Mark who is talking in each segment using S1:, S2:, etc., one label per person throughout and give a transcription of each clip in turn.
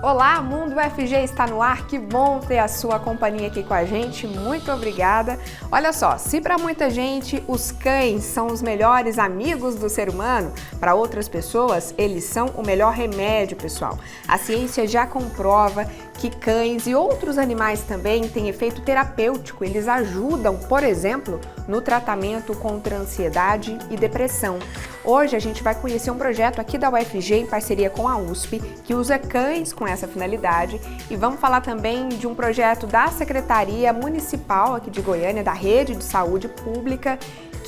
S1: Olá, Mundo UFG está no ar, que bom ter a sua companhia aqui com a gente, muito obrigada. Olha só, se para muita gente os cães são os melhores amigos do ser humano, para outras pessoas eles são o melhor remédio, pessoal. A ciência já comprova que cães e outros animais também têm efeito terapêutico, eles ajudam, por exemplo, no tratamento contra ansiedade e depressão. Hoje a gente vai conhecer um projeto aqui da UFG em parceria com a USP, que usa cães com essa finalidade, e vamos falar também de um projeto da Secretaria Municipal aqui de Goiânia, da Rede de Saúde Pública,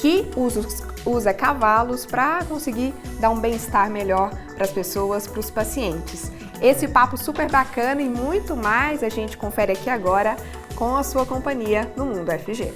S1: que usa cavalos para conseguir dar um bem-estar melhor para as pessoas, para os pacientes. Esse papo super bacana e muito mais a gente confere aqui agora com a sua companhia no Mundo UFG.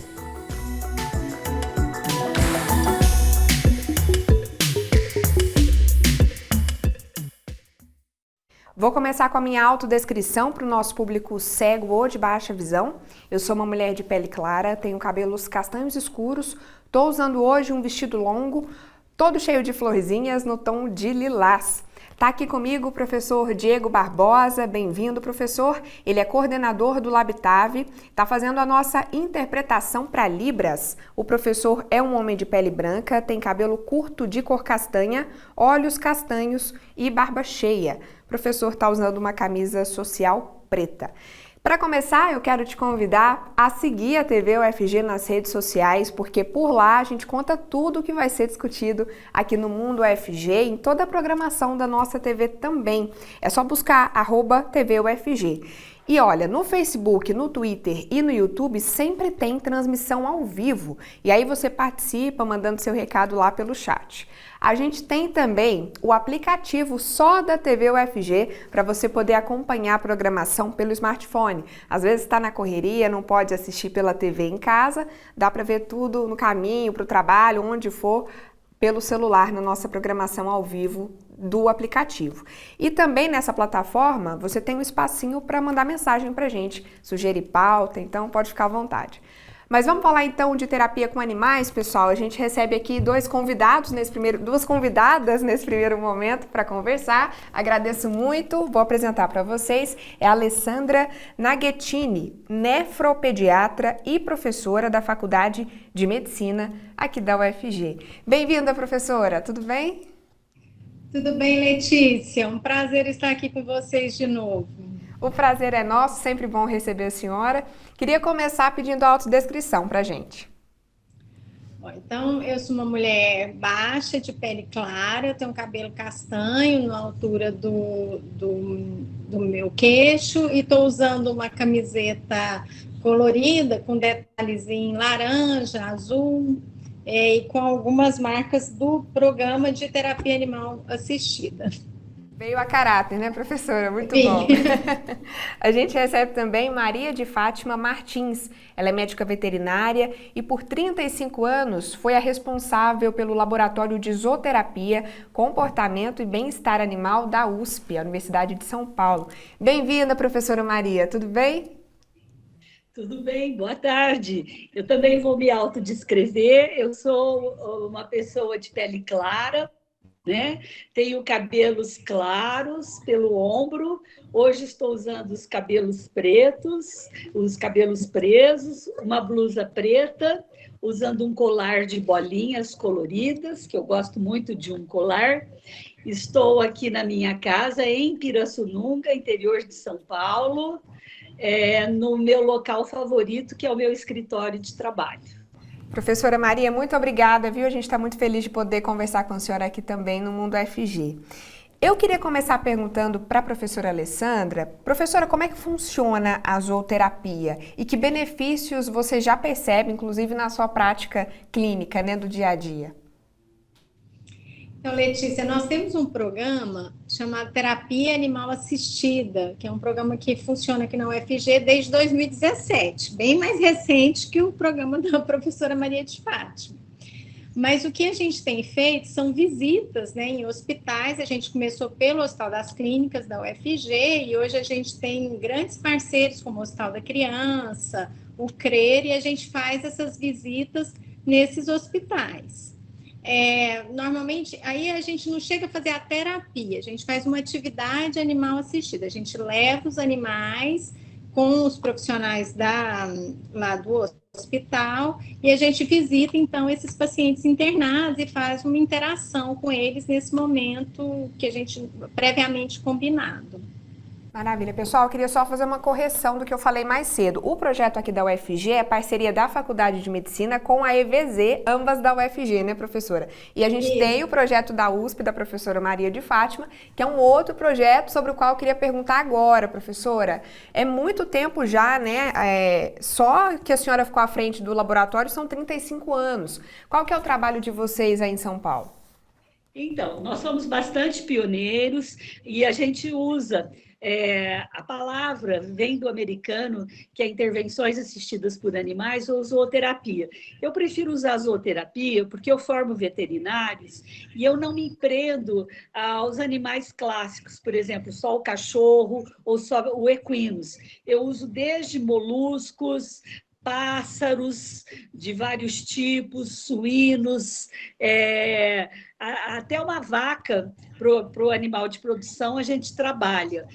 S1: Vou começar com a minha autodescrição para o nosso público cego ou de baixa visão. Eu sou uma mulher de pele clara, tenho cabelos castanhos escuros, estou usando hoje um vestido longo, todo cheio de florzinhas no tom de lilás. Está aqui comigo o professor Diego Barbosa, bem-vindo, professor. Ele é coordenador do Labitave, está fazendo a nossa interpretação para Libras. O professor é um homem de pele branca, tem cabelo curto de cor castanha, olhos castanhos e barba cheia. O professor está usando uma camisa social preta. Para começar, eu quero te convidar a seguir a TV UFG nas redes sociais, porque por lá a gente conta tudo o que vai ser discutido aqui no Mundo UFG, em toda a programação da nossa TV também. É só buscar @TV UFG. E olha, no Facebook, no Twitter e no YouTube sempre tem transmissão ao vivo. E aí você participa mandando seu recado lá pelo chat. A gente tem também o aplicativo só da TV UFG para você poder acompanhar a programação pelo smartphone. Às vezes está na correria, não pode assistir pela TV em casa, dá para ver tudo no caminho, para o trabalho, onde for, pelo celular na nossa programação ao vivo do aplicativo. E também nessa plataforma você tem um espacinho para mandar mensagem para a gente, sugerir pauta, então pode ficar à vontade. Mas vamos falar então de terapia com animais, pessoal. A gente recebe aqui duas convidadas nesse primeiro momento para conversar. Agradeço muito, vou apresentar para vocês. É a Alessandra Naghettini, nefropediatra e professora da Faculdade de Medicina aqui da UFG. Bem-vinda, professora, tudo bem?
S2: Tudo bem, Letícia? Um prazer estar aqui com vocês de novo.
S1: O prazer é nosso, sempre bom receber a senhora. Queria começar pedindo a autodescrição para a gente.
S2: Bom, então, eu sou uma mulher baixa, de pele clara, eu tenho cabelo castanho na altura do meu queixo e estou usando uma camiseta colorida com detalhezinho laranja, azul, e com algumas marcas do programa de terapia animal assistida.
S1: Veio a caráter, né, professora? Muito
S2: Sim.
S1: bom. A gente recebe também Maria de Fátima Martins. Ela é médica veterinária e por 35 anos foi a responsável pelo Laboratório de Zooterapia, Comportamento e Bem-Estar Animal da USP, a Universidade de São Paulo. Bem-vinda, professora Maria, tudo bem?
S3: Tudo bem, boa tarde. Eu também vou me autodescrever. Eu sou uma pessoa de pele clara, né? Tenho cabelos claros pelo ombro. Hoje estou usando os cabelos pretos, os cabelos presos, uma blusa preta, usando um colar de bolinhas coloridas, que eu gosto muito de um colar. Estou aqui na minha casa, em Pirassununga, interior de São Paulo, no meu local favorito, que é o meu escritório de trabalho.
S1: Professora Maria, muito obrigada, viu? A gente está muito feliz de poder conversar com a senhora aqui também no Mundo UFG. Eu queria começar perguntando para a professora Alessandra, professora, como é que funciona a zooterapia e que benefícios você já percebe, inclusive na sua prática clínica, né, do dia a dia?
S2: Então, Letícia, nós temos um programa chamado Terapia Animal Assistida, que é um programa que funciona aqui na UFG desde 2017, bem mais recente que o programa da professora Maria de Fátima. Mas o que a gente tem feito são visitas, né, em hospitais. A gente começou pelo Hospital das Clínicas da UFG e hoje a gente tem grandes parceiros como o Hospital da Criança, o CRER, e a gente faz essas visitas nesses hospitais. Normalmente, aí a gente não chega a fazer a terapia, a gente faz uma atividade animal assistida. A gente leva os animais com os profissionais lá do hospital e a gente visita, então, esses pacientes internados e faz uma interação com eles nesse momento que a gente previamente combinado.
S1: Maravilha. Pessoal, eu queria só fazer uma correção do que eu falei mais cedo. O projeto aqui da UFG é parceria da Faculdade de Medicina com a EVZ, ambas da UFG, né, professora? E a gente tem o projeto da USP, da professora Maria de Fátima, que é um outro projeto sobre o qual eu queria perguntar agora, professora. É muito tempo já, né? Só que a senhora ficou à frente do laboratório são 35 anos. Qual que é o trabalho de vocês aí em São Paulo?
S3: Então, nós somos bastante pioneiros e a gente usa a palavra, vem do americano, que é intervenções assistidas por animais ou zooterapia. Eu prefiro usar zooterapia porque eu formo veterinários e eu não me prendo aos animais clássicos, por exemplo, só o cachorro ou só o equinos. Eu uso desde moluscos, pássaros de vários tipos, suínos, até uma vaca para o animal de produção a gente trabalha.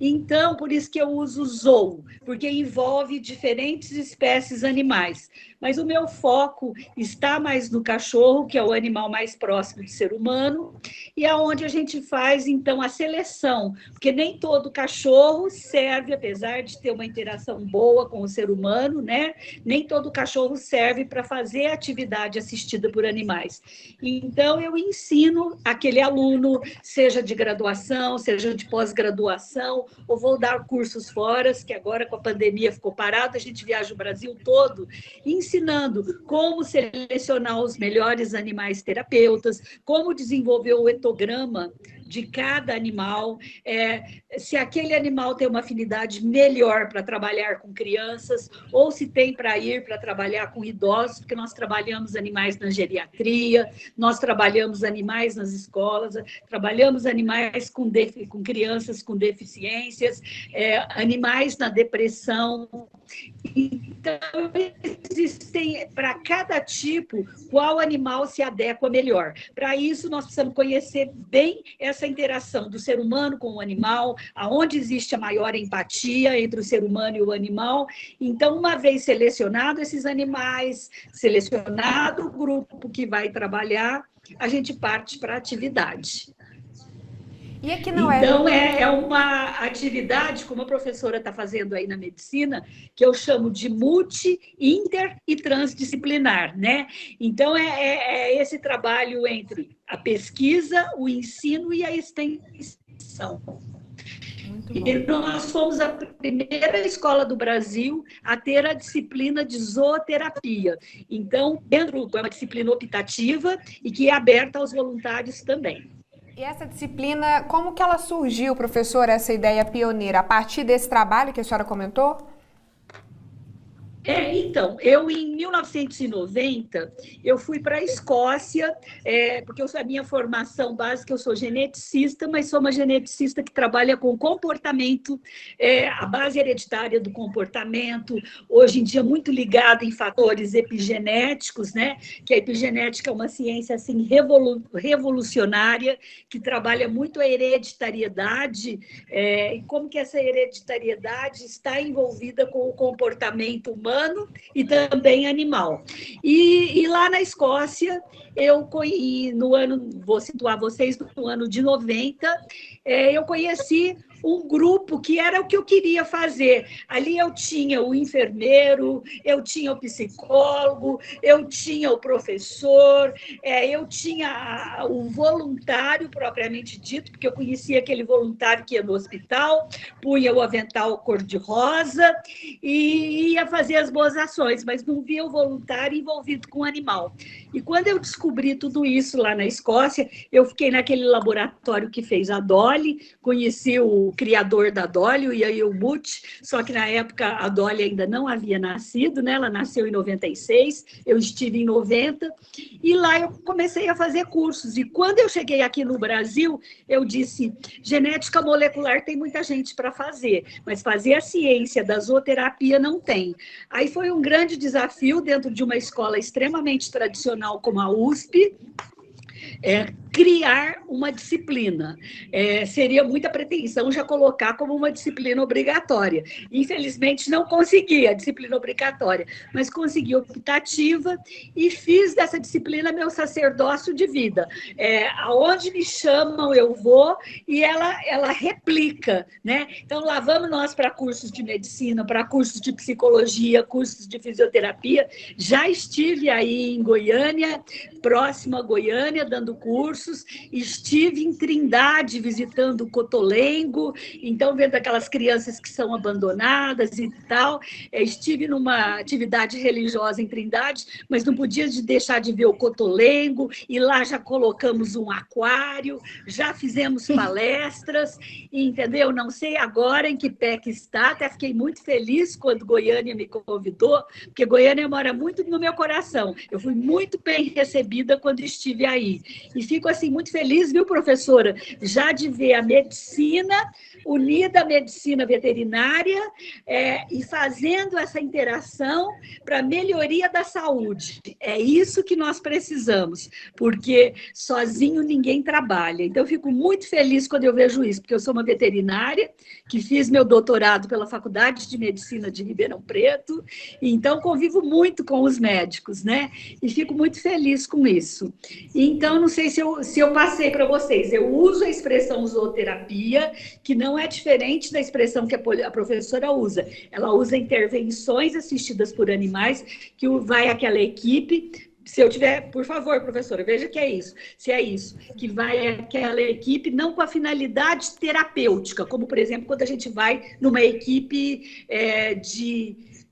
S3: Então, por isso que eu uso zoo, porque envolve diferentes espécies animais. Mas o meu foco está mais no cachorro, que é o animal mais próximo do ser humano, e é onde a gente faz, então, a seleção, porque nem todo cachorro serve, apesar de ter uma interação boa com o ser humano, né? Nem todo cachorro serve para fazer atividade assistida por animais. Então, eu ensino aquele aluno, seja de graduação, seja de pós-graduação, ou vou dar cursos fora, que agora com a pandemia ficou parado, a gente viaja o Brasil todo, ensinando como selecionar os melhores animais terapeutas, como desenvolver o etograma de cada animal, se aquele animal tem uma afinidade melhor para trabalhar com crianças, ou se tem para ir para trabalhar com idosos, porque nós trabalhamos animais na geriatria, nós trabalhamos animais nas escolas, trabalhamos animais com crianças com deficiências, animais na depressão. Então, existem para cada tipo qual animal se adequa melhor. Para isso, nós precisamos conhecer bem essa interação do ser humano com o animal, aonde existe a maior empatia entre o ser humano e o animal. Então, uma vez selecionado esses animais, selecionado o grupo que vai trabalhar, a gente parte para a atividade.
S1: E aqui não
S3: então, é uma atividade, como a professora está fazendo aí na medicina, que eu chamo de multi, inter e transdisciplinar, né? Então, é esse trabalho entre a pesquisa, o ensino e a extensão. E nós fomos a primeira escola do Brasil a ter a disciplina de zooterapia. Então, dentro de uma disciplina optativa e que é aberta aos voluntários também.
S1: E essa disciplina, como que ela surgiu, professora, essa ideia pioneira? A partir desse trabalho que a senhora comentou?
S3: Então, eu em 1990, eu fui para a Escócia, porque a minha formação básica, eu sou geneticista, mas sou uma geneticista que trabalha com comportamento, a base hereditária do comportamento, hoje em dia muito ligada em fatores epigenéticos, né? Que a epigenética é uma ciência assim, revolucionária, que trabalha muito a hereditariedade, e como que essa hereditariedade está envolvida com o comportamento humano, e também animal. E lá na Escócia, vou situar vocês, no ano de 90, eu conheci um grupo que era o que eu queria fazer. Ali eu tinha o enfermeiro, eu tinha o psicólogo, eu tinha o professor, eu tinha o voluntário propriamente dito, porque eu conhecia aquele voluntário que ia no hospital, punha o avental cor-de-rosa e ia fazer as boas ações, mas não via o voluntário envolvido com o animal. E quando eu descobri tudo isso lá na Escócia, eu fiquei naquele laboratório que fez a Dolly, conheci o criador da Dolly, o Yair Mut, só que na época a Dolly ainda não havia nascido, né? Ela nasceu em 96, eu estive em 90, e lá eu comecei a fazer cursos. E quando eu cheguei aqui no Brasil, eu disse, genética molecular tem muita gente para fazer, mas fazer a ciência da zooterapia não tem. Aí foi um grande desafio dentro de uma escola extremamente tradicional como a USP, criar uma disciplina. Seria muita pretensão já colocar como uma disciplina obrigatória. Infelizmente, não consegui a disciplina obrigatória, mas consegui optativa e fiz dessa disciplina meu sacerdócio de vida. Aonde me chamam, eu vou, e ela replica, né? Então, lá vamos nós para cursos de medicina, para cursos de psicologia, cursos de fisioterapia. Já estive aí em Goiânia, próxima a Goiânia, dando cursos, estive em Trindade visitando o Cotolengo, então vendo aquelas crianças que são abandonadas e tal, estive numa atividade religiosa em Trindade, mas não podia deixar de ver o Cotolengo, e lá já colocamos um aquário, já fizemos palestras, entendeu? Não sei agora em que pé que está, até fiquei muito feliz quando Goiânia me convidou, porque Goiânia mora muito no meu coração, eu fui muito bem recebida quando estive aí, e fico assim muito feliz, viu, professora, já de ver a medicina unida à medicina veterinária e fazendo essa interação para a melhoria da saúde. É isso que nós precisamos, porque sozinho ninguém trabalha. Então, eu fico muito feliz quando eu vejo isso, porque eu sou uma veterinária que fiz meu doutorado pela Faculdade de Medicina de Ribeirão Preto, e então convivo muito com os médicos, né? E fico muito feliz com isso. Então, não sei se eu passei para vocês, eu uso a expressão zooterapia, que não é diferente da expressão que a professora usa. Ela usa intervenções assistidas por animais, que vai aquela equipe. Se eu tiver, por favor, professora, veja que é isso. Se é isso, que vai aquela equipe não com a finalidade terapêutica, como, por exemplo, quando a gente vai numa equipe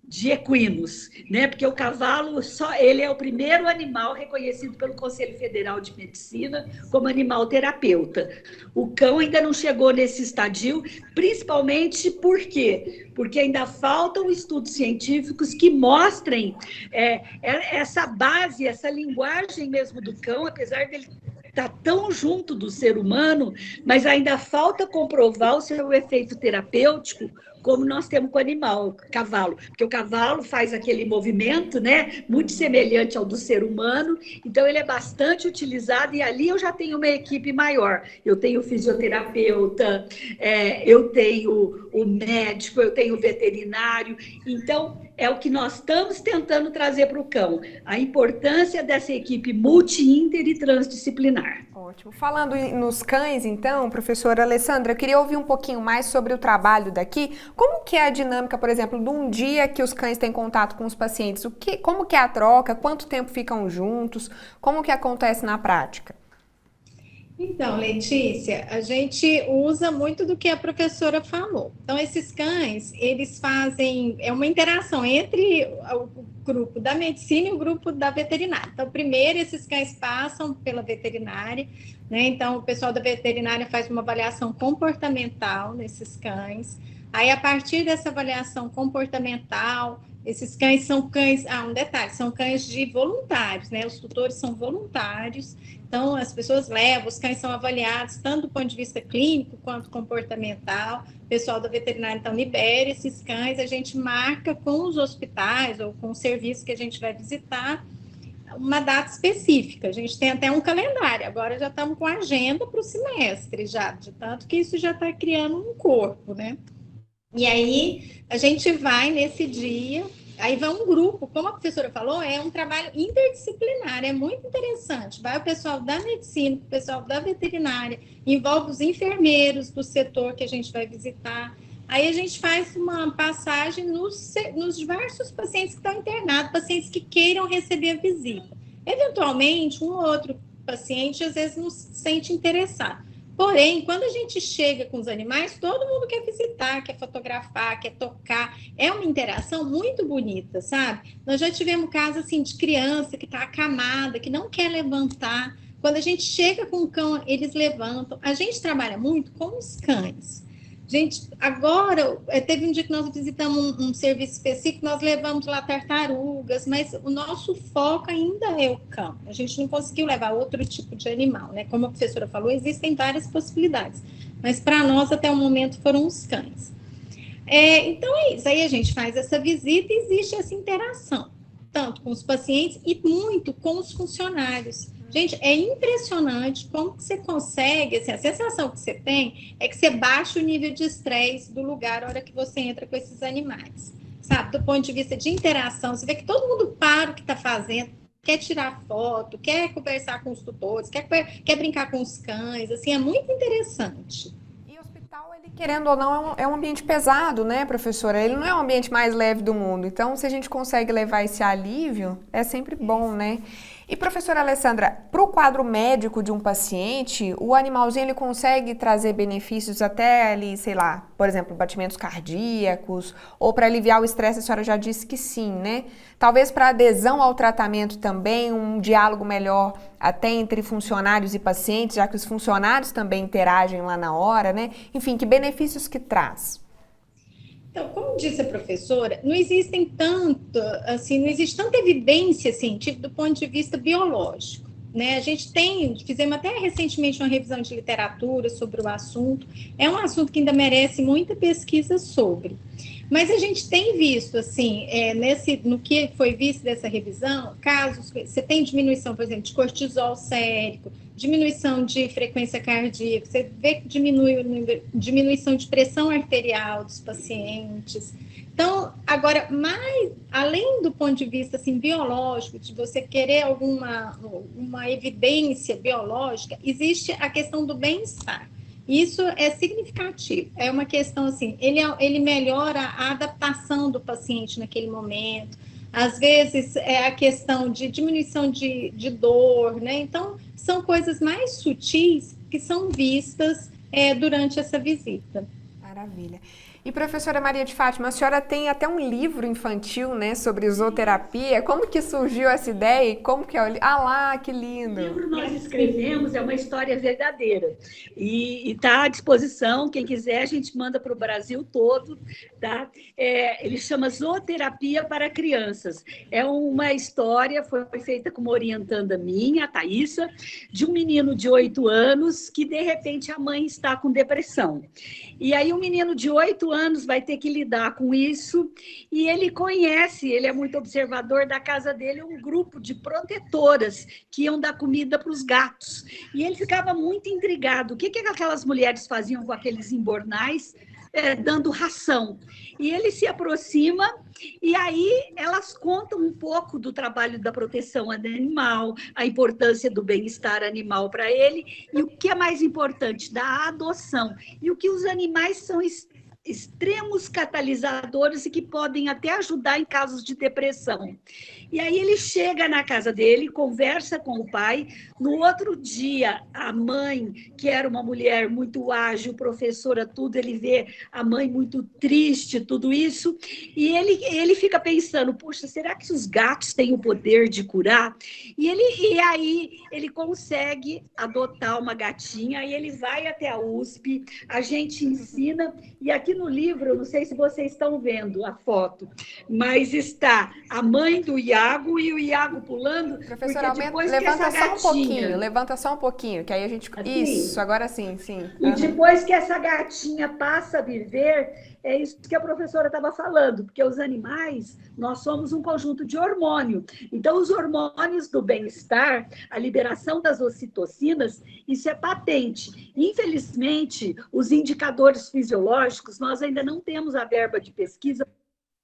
S3: de equinos, né? Porque o cavalo, ele é o primeiro animal reconhecido pelo Conselho Federal de Medicina como animal terapeuta. O cão ainda não chegou nesse estadio, principalmente por quê? Porque ainda faltam estudos científicos que mostrem essa base, essa linguagem mesmo do cão, apesar dele estar tão junto do ser humano, mas ainda falta comprovar o seu efeito terapêutico, como nós temos com o animal, o cavalo, porque o cavalo faz aquele movimento, né, muito semelhante ao do ser humano, então ele é bastante utilizado, e ali eu já tenho uma equipe maior, eu tenho o fisioterapeuta, eu tenho o médico, eu tenho o veterinário, então é o que nós estamos tentando trazer para o cão, a importância dessa equipe multi-inter e transdisciplinar.
S1: Ótimo. Falando nos cães, então, professora Alessandra, eu queria ouvir um pouquinho mais sobre o trabalho daqui. Como que é a dinâmica, por exemplo, de um dia que os cães têm contato com os pacientes? Como que é a troca? Quanto tempo ficam juntos? Como que acontece na prática?
S2: Então, Letícia, a gente usa muito do que a professora falou. Então, esses cães, eles fazem uma interação entre o grupo da medicina e o grupo da veterinária. Então, primeiro, esses cães passam pela veterinária, né? Então, o pessoal da veterinária faz uma avaliação comportamental nesses cães. Aí, a partir dessa avaliação comportamental, esses cães são cães... um detalhe, são cães de voluntários, né? Os tutores são voluntários. Então, as pessoas levam, os cães são avaliados, tanto do ponto de vista clínico quanto comportamental. O pessoal da veterinária, então, libera esses cães, a gente marca com os hospitais ou com o serviço que a gente vai visitar uma data específica. A gente tem até um calendário, agora já estamos com agenda para o semestre, já, de tanto que isso já está criando um corpo, né? E aí, a gente vai nesse dia, aí vai um grupo, como a professora falou, é um trabalho interdisciplinar, é muito interessante. Vai o pessoal da medicina, o pessoal da veterinária, envolve os enfermeiros do setor que a gente vai visitar. Aí a gente faz uma passagem nos diversos pacientes que estão internados, pacientes que queiram receber a visita. Eventualmente, um ou outro paciente, às vezes, não se sente interessado. Porém, quando a gente chega com os animais, todo mundo quer visitar, quer fotografar, quer tocar. É uma interação muito bonita, sabe? Nós já tivemos casos assim de criança que está acamada, que não quer levantar. Quando a gente chega com o cão, eles levantam. A gente trabalha muito com os cães. Gente, agora, teve um dia que nós visitamos um serviço específico, nós levamos lá tartarugas, mas o nosso foco ainda é o cão. A gente não conseguiu levar outro tipo de animal, né? Como a professora falou, existem várias possibilidades, mas para nós, até o momento, foram os cães. Então é isso, aí a gente faz essa visita e existe essa interação, tanto com os pacientes e muito com os funcionários. Gente, é impressionante como que você consegue, assim, a sensação que você tem é que você baixa o nível de estresse do lugar na hora que você entra com esses animais, sabe? Do ponto de vista de interação, você vê que todo mundo para o que está fazendo, quer tirar foto, quer conversar com os tutores, quer brincar com os cães, assim, é muito interessante.
S1: E o hospital, ele, querendo ou não, é um ambiente pesado, né, professora? Ele não é o ambiente mais leve do mundo. Então, se a gente consegue levar esse alívio, é sempre bom, né? E, professora Alessandra, para o quadro médico de um paciente, o animalzinho ele consegue trazer benefícios até ali, sei lá, por exemplo, batimentos cardíacos, ou para aliviar o estresse, a senhora já disse que sim, né? Talvez para adesão ao tratamento também, um diálogo melhor até entre funcionários e pacientes, já que os funcionários também interagem lá na hora, né? Enfim, que benefícios que traz?
S2: Então, como disse a professora, não existem tanto, assim, não existe tanta evidência científica do ponto de vista biológico, né? A gente fizemos até recentemente uma revisão de literatura sobre o assunto. É um assunto que ainda merece muita pesquisa sobre. Mas a gente tem visto, assim, no que foi visto dessa revisão, casos, você tem diminuição, por exemplo, de cortisol sérico, diminuição de frequência cardíaca, você vê que diminuição de pressão arterial dos pacientes. Então, agora, além do ponto de vista assim, biológico, de você querer uma evidência biológica, existe a questão do bem-estar. Isso é significativo, é uma questão assim, ele melhora a adaptação do paciente naquele momento, às vezes é a questão de diminuição de dor, né? Então, são coisas mais sutis que são vistas durante essa visita.
S1: Maravilha. E professora Maria de Fátima, a senhora tem até um livro infantil, né, sobre zooterapia. Como que surgiu essa ideia e como que é o livro? Ah lá, que lindo!
S3: O livro nós escrevemos, é uma história verdadeira. E está à disposição, quem quiser, a gente manda para o Brasil todo, tá? Ele chama Zooterapia para Crianças. É uma história, foi feita com uma orientanda minha, a Thaísa, de um menino de 8 anos que, de repente, a mãe está com depressão. E aí o menino de 8 anos vai ter que lidar com isso, e ele é muito observador da casa dele, um grupo de protetoras que iam dar comida para os gatos. E ele ficava muito intrigado. O que aquelas mulheres faziam com aqueles embornais, dando ração? E ele se aproxima, e aí elas contam um pouco do trabalho da proteção animal, a importância do bem-estar animal para ele, e o que é mais importante, da adoção. E o que os animais são extremos catalisadores e que podem até ajudar em casos de depressão. E aí ele chega na casa dele, conversa com o pai. No outro dia, a mãe, que era uma mulher muito ágil, professora, tudo, ele vê a mãe muito triste, tudo isso, e ele fica pensando, puxa, será que os gatos têm o poder de curar? E aí ele consegue adotar uma gatinha, e ele vai até a USP, a gente ensina, e aqui no livro, eu não sei se vocês estão vendo a foto, mas está a mãe do Iago e o Iago pulando.
S1: Professora, levanta só um pouquinho, levanta só um pouquinho, que aí a gente... Assim, isso, agora sim, sim.
S3: E depois que essa gatinha passa a viver, é isso que a professora estava falando, porque os animais, nós somos um conjunto de hormônio. Então, os hormônios do bem-estar, a liberação das ocitocinas, isso é patente. Infelizmente, os indicadores fisiológicos, nós ainda não temos a verba de pesquisa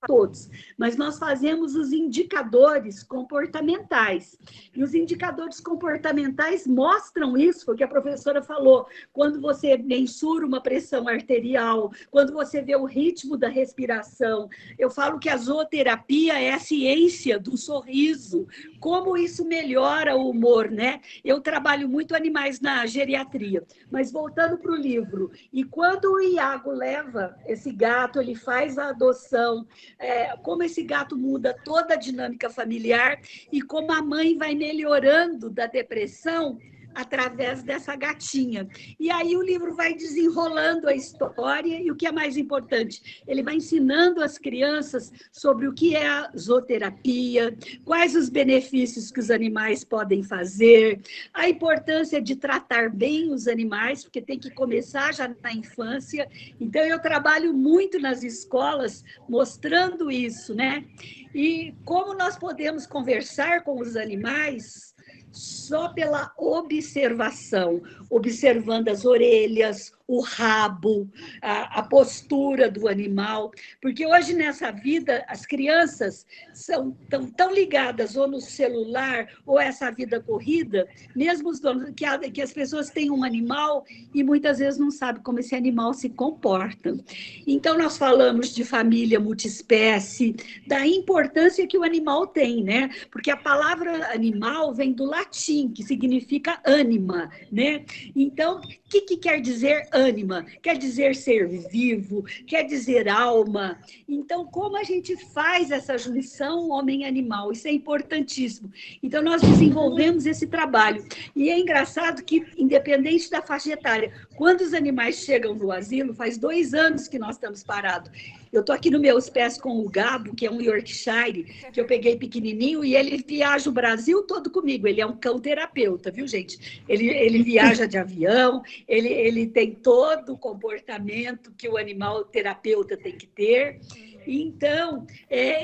S3: todos, mas nós fazemos os indicadores comportamentais. E os indicadores comportamentais mostram isso, porque a professora falou, quando você mensura uma pressão arterial, quando você vê o ritmo da respiração. Eu falo que a zooterapia é a ciência do sorriso, como isso melhora o humor, né? Eu trabalho muito animais na geriatria, mas voltando para o livro, e quando o Iago leva esse gato, ele faz a adoção, como esse gato muda toda a dinâmica familiar e como a mãe vai melhorando da depressão, através dessa gatinha. E aí o livro vai desenrolando a história e o que é mais importante, ele vai ensinando as crianças sobre o que é a zooterapia, quais os benefícios que os animais podem fazer, a importância de tratar bem os animais, porque tem que começar já na infância. Então, eu trabalho muito nas escolas mostrando isso, né? E como nós podemos conversar com os animais só pela observação, observando as orelhas, o rabo, a postura do animal, porque hoje nessa vida as crianças são tão ligadas ou no celular ou essa vida corrida, mesmo os donos, que as pessoas têm um animal e muitas vezes não sabem como esse animal se comporta. Então nós falamos de família multiespécie, da importância que o animal tem, né? Porque a palavra animal vem do latim, que significa ânima, né? Então, o que quer dizer ânima? Quer dizer ser vivo, quer dizer alma. Então, como a gente faz essa junção homem-animal? Isso é importantíssimo. Então, nós desenvolvemos esse trabalho. E é engraçado que, independente da faixa etária, quando os animais chegam no asilo, faz 2 anos que nós estamos parados. Eu estou aqui no Meus Pés com o Gabo, que é um Yorkshire, que eu peguei pequenininho, e ele viaja o Brasil todo comigo. Ele é um cão terapeuta, viu, gente? Ele viaja de avião, ele tem todo o comportamento que o animal terapeuta tem que ter. Então,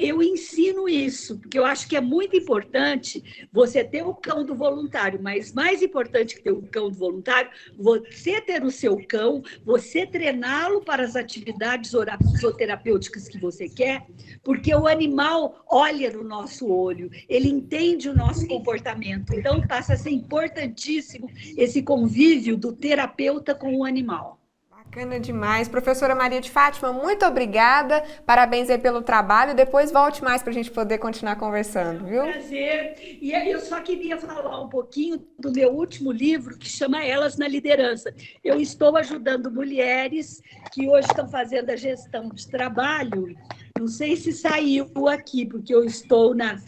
S3: eu ensino isso, porque eu acho que é muito importante você ter o cão do voluntário, mas mais importante que ter o cão do voluntário, você ter o seu cão, você treiná-lo para as atividades zooterapêuticas que você quer, porque o animal olha no nosso olho, ele entende o nosso comportamento. Então, passa a ser importantíssimo esse convívio do terapeuta com o animal.
S1: Bacana demais. Professora Maria de Fátima, muito obrigada. Parabéns aí pelo trabalho. Depois volte mais para a gente poder continuar conversando, viu?
S3: Prazer. E eu só queria falar um pouquinho do meu último livro, que chama Elas na Liderança. Eu estou ajudando mulheres que hoje estão fazendo a gestão de trabalho. Não sei se saiu aqui, porque eu estou na...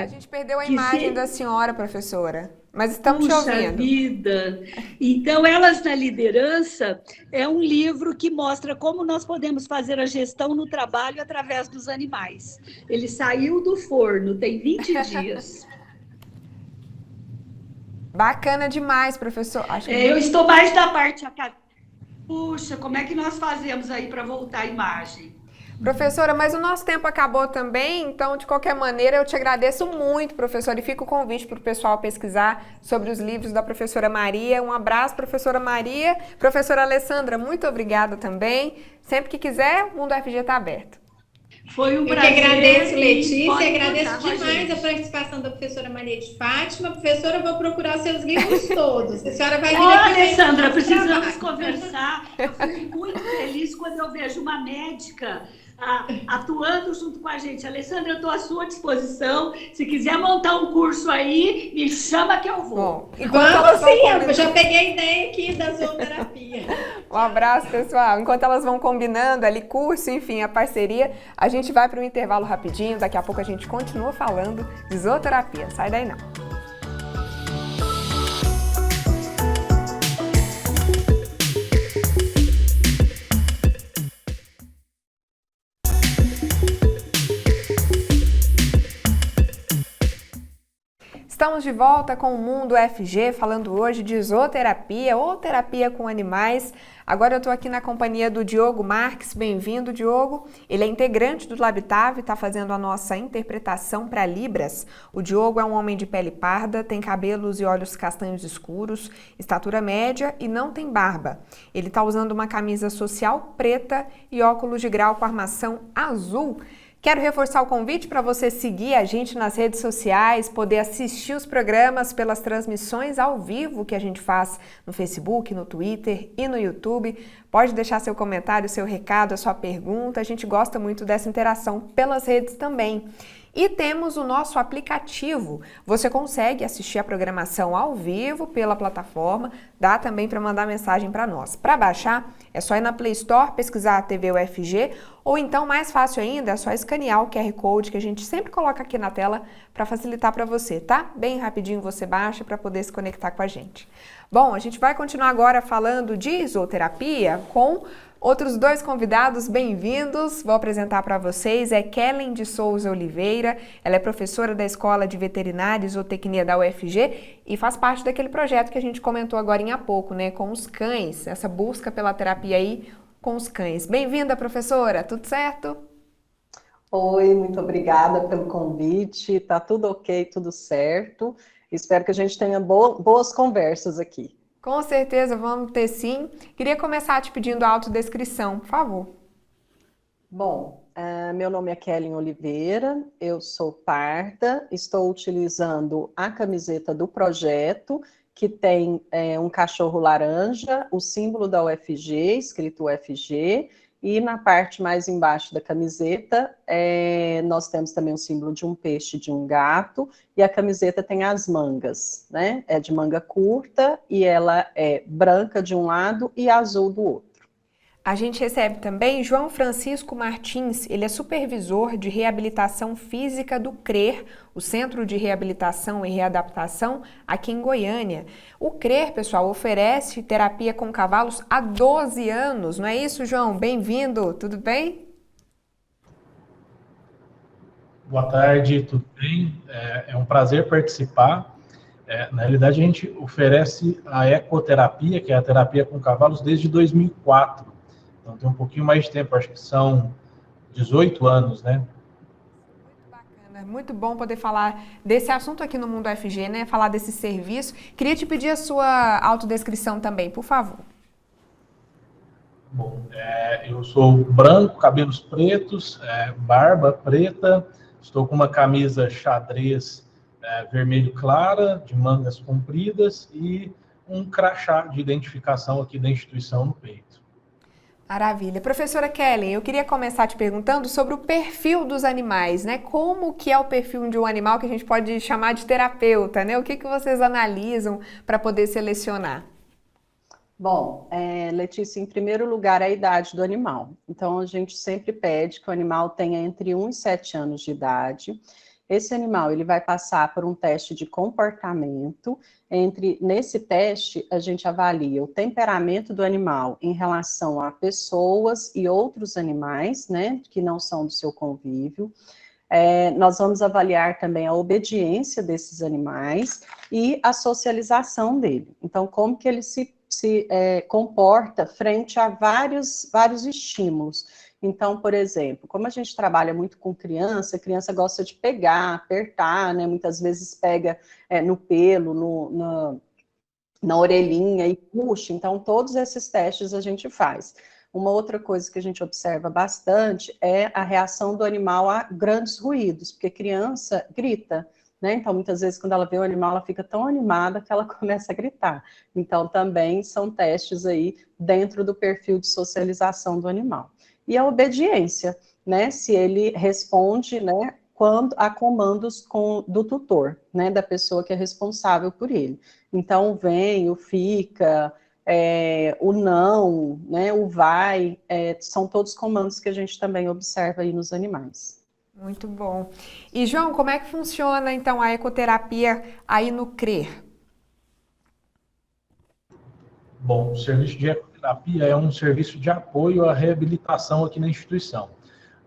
S1: A gente perdeu a imagem da senhora, professora, mas estamos te ouvindo.
S3: Vida! Então, Elas na Liderança é um livro que mostra como nós podemos fazer a gestão no trabalho através dos animais. Ele saiu do forno, tem 20 dias.
S1: Bacana demais, professor.
S3: Eu estou mais da parte acadêmica. Puxa, como é que nós fazemos aí para voltar a imagem?
S1: Professora, mas o nosso tempo acabou também, então, de qualquer maneira, eu te agradeço muito, professora, e fica o convite para o pessoal pesquisar sobre os livros da professora Maria. Um abraço, professora Maria. Professora Alessandra, muito obrigada também. Sempre que quiser, o Mundo FG está aberto.
S3: Foi um prazer.
S2: Eu que agradeço, Letícia, agradeço demais a participação da professora Maria de Fátima. Professora, eu vou procurar seus livros todos. A senhora vai vir aqui.
S3: Alessandra, precisamos conversar. Eu fico muito feliz quando eu vejo uma médica atuando junto com a gente. Alessandra, eu estou à sua disposição. Se quiser montar um curso aí, me chama que eu vou.
S1: Bom,
S2: vamos sim, eu já peguei a ideia aqui da zooterapia.
S1: Um abraço, pessoal. Enquanto elas vão combinando ali curso, enfim, a parceria, a gente vai para um intervalo rapidinho. Daqui a pouco a gente continua falando de zooterapia. Sai daí não. Estamos de volta com o Mundo FG, falando hoje de zooterapia ou terapia com animais. Agora eu estou aqui na companhia do Diogo Marques. Bem-vindo, Diogo. Ele é integrante do Labitav e está fazendo a nossa interpretação para Libras. O Diogo é um homem de pele parda, tem cabelos e olhos castanhos escuros, estatura média e não tem barba. Ele está usando uma camisa social preta e óculos de grau com armação azul. Quero reforçar o convite para você seguir a gente nas redes sociais, poder assistir os programas pelas transmissões ao vivo que a gente faz no Facebook, no Twitter e no YouTube. Pode deixar seu comentário, seu recado, a sua pergunta. A gente gosta muito dessa interação pelas redes também. E temos o nosso aplicativo. Você consegue assistir a programação ao vivo pela plataforma, dá também para mandar mensagem para nós. Para baixar, é só ir na Play Store, pesquisar a TV UFG, ou então, mais fácil ainda, é só escanear o QR Code que a gente sempre coloca aqui na tela para facilitar para você, tá? Bem rapidinho você baixa para poder se conectar com a gente. Bom, a gente vai continuar agora falando de zooterapia com outros dois convidados. Bem-vindos. Vou apresentar para vocês, é Kellen de Souza Oliveira, ela é professora da Escola de Veterinária e Zootecnia da UFG e faz parte daquele projeto que a gente comentou agora há pouco, né, com os cães, essa busca pela terapia aí com os cães. Bem-vinda, professora, tudo certo?
S4: Oi, muito obrigada pelo convite, tá tudo ok, tudo certo. Espero que a gente tenha boas conversas aqui.
S1: Com certeza, vamos ter sim. Queria começar te pedindo a autodescrição, por favor.
S4: Bom, meu nome é Kellen Oliveira, eu sou parda, estou utilizando a camiseta do projeto, que tem um cachorro laranja, o símbolo da UFG, escrito UFG, e na parte mais embaixo da camiseta, nós temos também o símbolo de um peixe, de um gato, e a camiseta tem as mangas, né? É de manga curta, e ela é branca de um lado e azul do outro.
S1: A gente recebe também João Francisco Martins, ele é supervisor de reabilitação física do CRER, o Centro de Reabilitação e Readaptação aqui em Goiânia. O CRER, pessoal, oferece terapia com cavalos há 12 anos, não é isso, João? Bem-vindo, tudo bem?
S5: Boa tarde, tudo bem? É um prazer participar. Na realidade, a gente oferece a ecoterapia, que é a terapia com cavalos, desde 2004. Então, tem um pouquinho mais de tempo, acho que são 18 anos, né?
S1: Muito bacana, muito bom poder falar desse assunto aqui no Mundo UFG, né? Falar desse serviço. Queria te pedir a sua autodescrição também, por favor.
S5: Bom, eu sou branco, cabelos pretos, barba preta, estou com uma camisa xadrez vermelho clara, de mangas compridas e um crachá de identificação aqui da instituição no peito.
S1: Maravilha. Professora Kellen, eu queria começar te perguntando sobre o perfil dos animais, né? Como que é o perfil de um animal que a gente pode chamar de terapeuta, né? O que vocês analisam para poder selecionar?
S4: Bom, Letícia, em primeiro lugar, a idade do animal. Então, a gente sempre pede que o animal tenha entre 1 e 7 anos de idade. Esse animal ele vai passar por um teste de comportamento. Nesse teste, a gente avalia o temperamento do animal em relação a pessoas e outros animais, né, que não são do seu convívio. Nós vamos avaliar também a obediência desses animais e a socialização dele. Então, como que ele se comporta frente a vários estímulos. Então, por exemplo, como a gente trabalha muito com criança, a criança gosta de pegar, apertar, né? Muitas vezes pega no pelo, na orelhinha e puxa. Então, todos esses testes a gente faz. Uma outra coisa que a gente observa bastante é a reação do animal a grandes ruídos, porque criança grita, né? Então, muitas vezes, quando ela vê o animal, ela fica tão animada que ela começa a gritar. Então, também são testes aí dentro do perfil de socialização do animal. E a obediência, né? Se ele responde, né, a comandos do tutor, né, da pessoa que é responsável por ele. Então, o vem, o fica, o não, né, o vai, são todos comandos que a gente também observa aí nos animais.
S1: Muito bom. E, João, como é que funciona, então, a ecoterapia aí no CRER?
S5: Bom, o serviço de ecoterapia é um serviço de apoio à reabilitação aqui na instituição.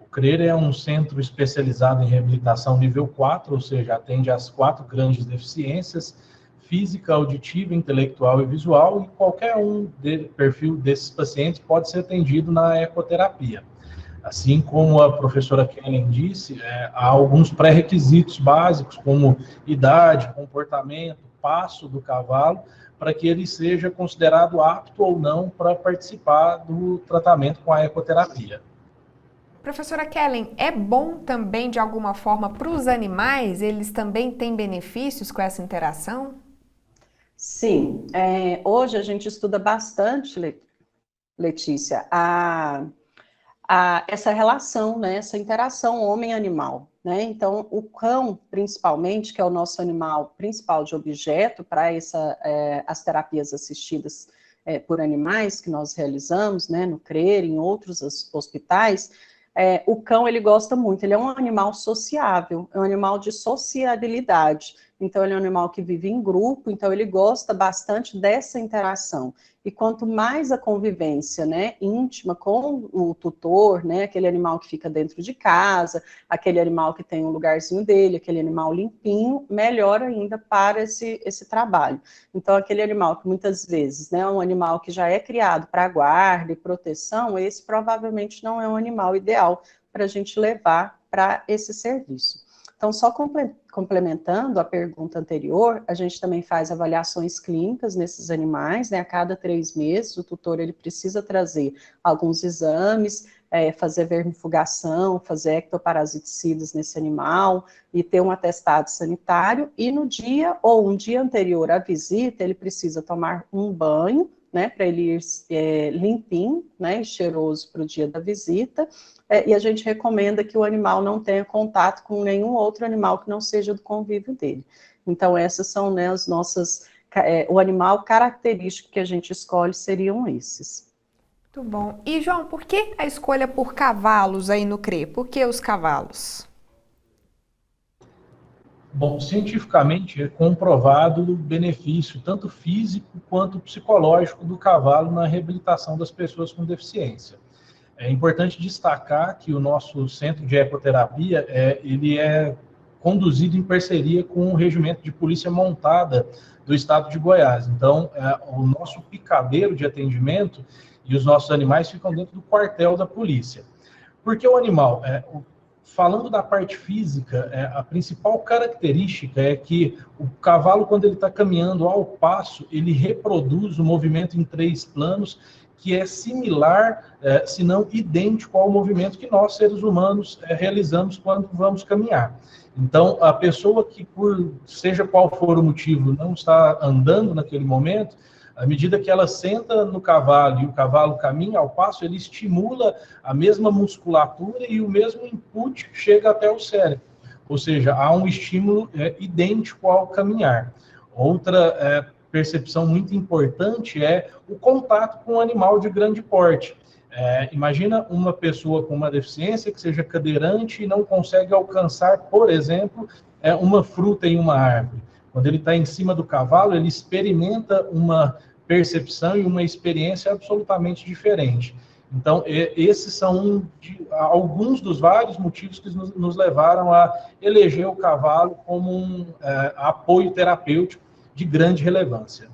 S5: O CRER é um centro especializado em reabilitação nível 4, ou seja, atende às 4 grandes deficiências, física, auditiva, intelectual e visual, e qualquer perfil desses pacientes pode ser atendido na ecoterapia. Assim como a professora Kellen disse, há alguns pré-requisitos básicos, como idade, comportamento, passo do cavalo, para que ele seja considerado apto ou não para participar do tratamento com a ecoterapia.
S1: Professora Kellen, é bom também, de alguma forma, para os animais? Eles também têm benefícios com essa interação?
S4: Sim. Hoje a gente estuda bastante, Letícia, essa relação, né, essa interação homem-animal, né? Então, o cão, principalmente, que é o nosso animal principal de objeto para as terapias assistidas por animais que nós realizamos, né, no CRER, em outros hospitais, o cão, ele gosta muito, ele é um animal sociável, é um animal de sociabilidade, então ele é um animal que vive em grupo, então ele gosta bastante dessa interação. E quanto mais a convivência, né, íntima com o tutor, né, aquele animal que fica dentro de casa, aquele animal que tem um lugarzinho dele, aquele animal limpinho, melhor ainda para esse trabalho. Então, aquele animal que muitas vezes, né, é um animal que já é criado para guarda e proteção, esse provavelmente não é um animal ideal para a gente levar para esse serviço. Então, só complementando a pergunta anterior, a gente também faz avaliações clínicas nesses animais, né? A cada 3 meses, o tutor ele precisa trazer alguns exames, fazer vermifugação, fazer ectoparasiticidas nesse animal e ter um atestado sanitário. E no dia ou um dia anterior à visita, ele precisa tomar um banho, né, para ele ir limpinho, né, e cheiroso para o dia da visita, e a gente recomenda que o animal não tenha contato com nenhum outro animal que não seja do convívio dele. Então, essas são, né, as nossas, o animal característico que a gente escolhe seriam esses.
S1: Muito bom. E, João, por que a escolha por cavalos aí no CRE? Por que os cavalos?
S5: Bom, cientificamente é comprovado o benefício, tanto físico quanto psicológico, do cavalo na reabilitação das pessoas com deficiência. É importante destacar que o nosso centro de ecoterapia, ele é conduzido em parceria com o Regimento de Polícia Montada do Estado de Goiás. Então, o nosso picadeiro de atendimento e os nossos animais ficam dentro do quartel da polícia. Porque o animal, falando da parte física, a principal característica é que o cavalo, quando ele está caminhando ao passo, ele reproduz o movimento em 3 planos, que é similar, se não idêntico ao movimento que nós, seres humanos, realizamos quando vamos caminhar. Então, a pessoa que, seja qual for o motivo, não está andando naquele momento, à medida que ela senta no cavalo e o cavalo caminha ao passo, ele estimula a mesma musculatura e o mesmo input chega até o cérebro. Ou seja, há um estímulo idêntico ao caminhar. Outra percepção muito importante é o contato com um animal de grande porte. Imagina uma pessoa com uma deficiência que seja cadeirante e não consegue alcançar, por exemplo, uma fruta em uma árvore. Quando ele está em cima do cavalo, ele experimenta uma percepção e uma experiência absolutamente diferente. Então, esses são alguns dos vários motivos que nos levaram a eleger o cavalo como um apoio terapêutico de grande relevância.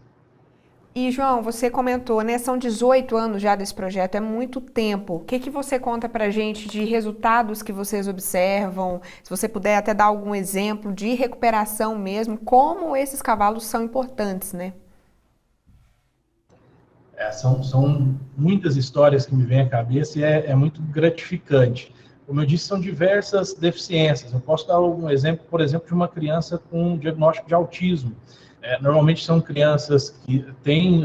S1: E, João, você comentou, né? São 18 anos já desse projeto, é muito tempo. O que você conta pra gente de resultados que vocês observam? Se você puder até dar algum exemplo de recuperação mesmo, como esses cavalos são importantes, né?
S5: São muitas histórias que me vêm à cabeça e é muito gratificante. Como eu disse, são diversas deficiências. Eu posso dar um exemplo, por exemplo, de uma criança com um diagnóstico de autismo. Normalmente são crianças que têm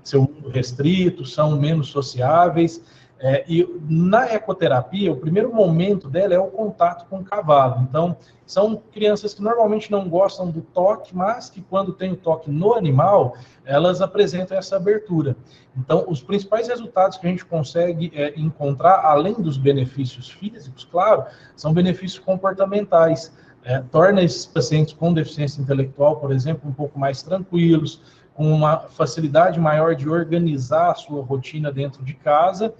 S5: seu mundo restrito, são menos sociáveis, e na ecoterapia, o primeiro momento dela é o contato com o cavalo. Então, são crianças que normalmente não gostam do toque, mas que quando tem o toque no animal, elas apresentam essa abertura. Então, os principais resultados que a gente consegue encontrar, além dos benefícios físicos, claro, são benefícios comportamentais. Torna esses pacientes com deficiência intelectual, por exemplo, um pouco mais tranquilos, com uma facilidade maior de organizar a sua rotina dentro de casa,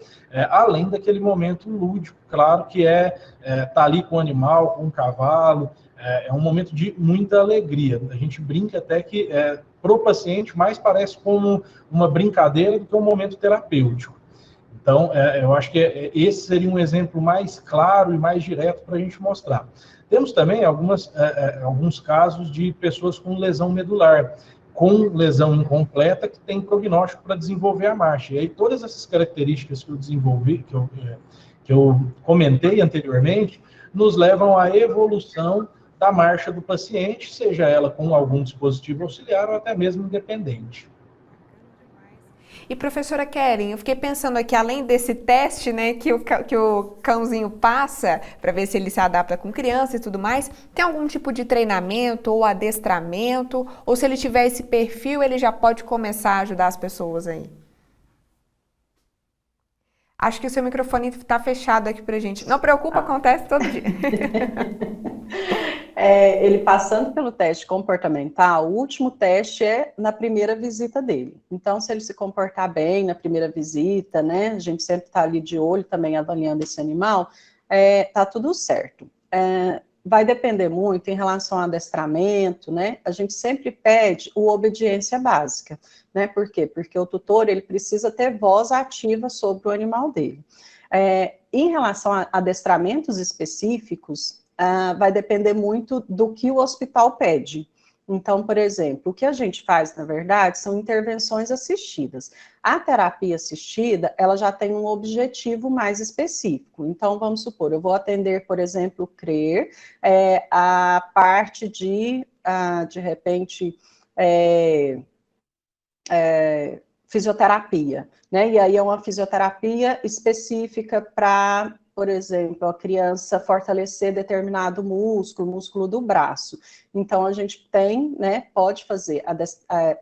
S5: além daquele momento lúdico, claro, que estar ali com o animal, com o cavalo, é um momento de muita alegria. A gente brinca até que, para o paciente, mais parece como uma brincadeira do que um momento terapêutico. Então, eu acho que esse seria um exemplo mais claro e mais direto para a gente mostrar. Temos também alguns casos de pessoas com lesão medular, com lesão incompleta, que tem prognóstico para desenvolver a marcha. E aí todas essas características que eu desenvolvi, que eu comentei anteriormente, nos levam à evolução da marcha do paciente, seja ela com algum dispositivo auxiliar ou até mesmo independente.
S1: E professora Keren, eu fiquei pensando aqui, além desse teste, né, que o cãozinho passa para ver se ele se adapta com criança e tudo mais, tem algum tipo de treinamento ou adestramento? Ou se ele tiver esse perfil, ele já pode começar a ajudar as pessoas aí? Acho que o seu microfone está fechado aqui pra gente. Não preocupa, acontece todo dia.
S4: Ele passando pelo teste comportamental, o último teste é na primeira visita dele. Então, se ele se comportar bem na primeira visita, né, a gente sempre está ali de olho também avaliando esse animal, tá tudo certo. Vai depender muito em relação ao adestramento, né? A gente sempre pede o obediência básica, né? Por quê? Porque o tutor, ele precisa ter voz ativa sobre o animal dele. Em relação a adestramentos específicos, vai depender muito do que o hospital pede. Então, por exemplo, o que a gente faz, na verdade, são intervenções assistidas. A terapia assistida, ela já tem um objetivo mais específico. Então, vamos supor, eu vou atender, por exemplo, o CRER, a parte de repente, fisioterapia, né? E aí é uma fisioterapia específica para, por exemplo, a criança fortalecer determinado músculo do braço. Então, a gente tem, né, pode fazer,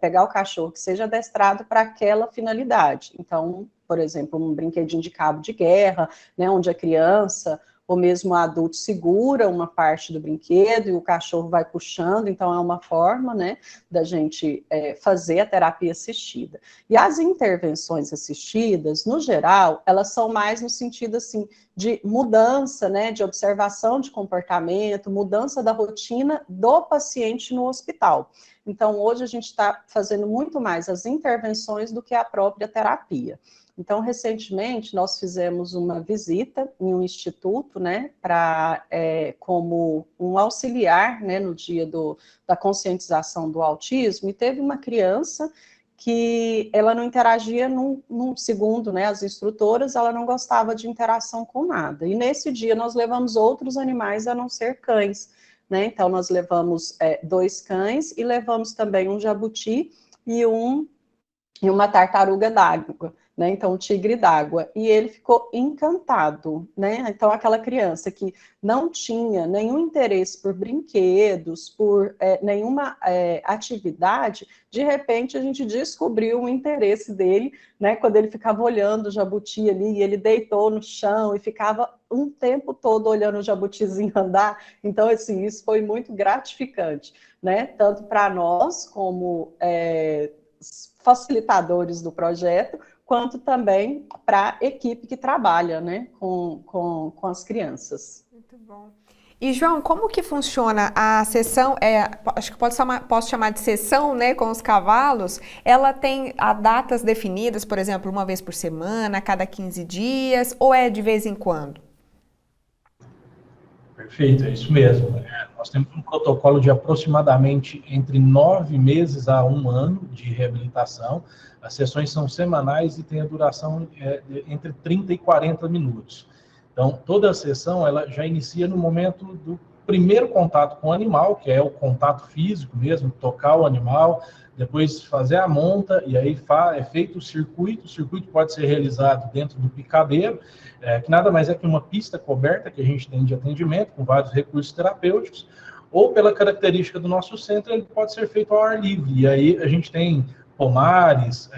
S4: pegar o cachorro que seja adestrado para aquela finalidade. Então, por exemplo, um brinquedinho de cabo de guerra, né, onde a criança ou mesmo o adulto segura uma parte do brinquedo e o cachorro vai puxando, então é uma forma, né, da gente fazer a terapia assistida. E as intervenções assistidas, no geral, elas são mais no sentido, assim, de mudança, né, de observação de comportamento, mudança da rotina do paciente no hospital. Então, hoje a gente está fazendo muito mais as intervenções do que a própria terapia. Então, recentemente, nós fizemos uma visita em um instituto, né, como um auxiliar, né, no dia da conscientização do autismo, e teve uma criança que ela não interagia segundo, né, as instrutoras, ela não gostava de interação com nada. E nesse dia nós levamos outros animais a não ser cães, né, então nós levamos 2 cães e levamos também um jabuti e uma tartaruga d'água, né, então um tigre d'água, e ele ficou encantado, né, então aquela criança que não tinha nenhum interesse por brinquedos, por nenhuma atividade, de repente a gente descobriu o interesse dele, né, quando ele ficava olhando o jabuti ali, e ele deitou no chão e ficava um tempo todo olhando o jabutizinho andar, então assim, isso foi muito gratificante, né, tanto para nós como facilitadores do projeto, quanto também para a equipe que trabalha, né, com as crianças.
S1: Muito bom. E, João, como que funciona a sessão, acho que posso chamar de sessão, né, com os cavalos? Ela tem datas definidas, por exemplo, uma vez por semana, a cada 15 dias, ou é de vez em quando?
S5: Perfeito, é isso mesmo. Nós temos um protocolo de aproximadamente entre 9 meses a 1 ano de reabilitação. As sessões são semanais e tem a duração entre 30 e 40 minutos. Então, toda a sessão ela já inicia no momento do primeiro contato com o animal, que é o contato físico mesmo, tocar o animal, depois fazer a monta, e aí é feito o circuito pode ser realizado dentro do picadeiro, que nada mais é que uma pista coberta que a gente tem de atendimento, com vários recursos terapêuticos, ou pela característica do nosso centro, ele pode ser feito ao ar livre, e aí a gente tem pomares,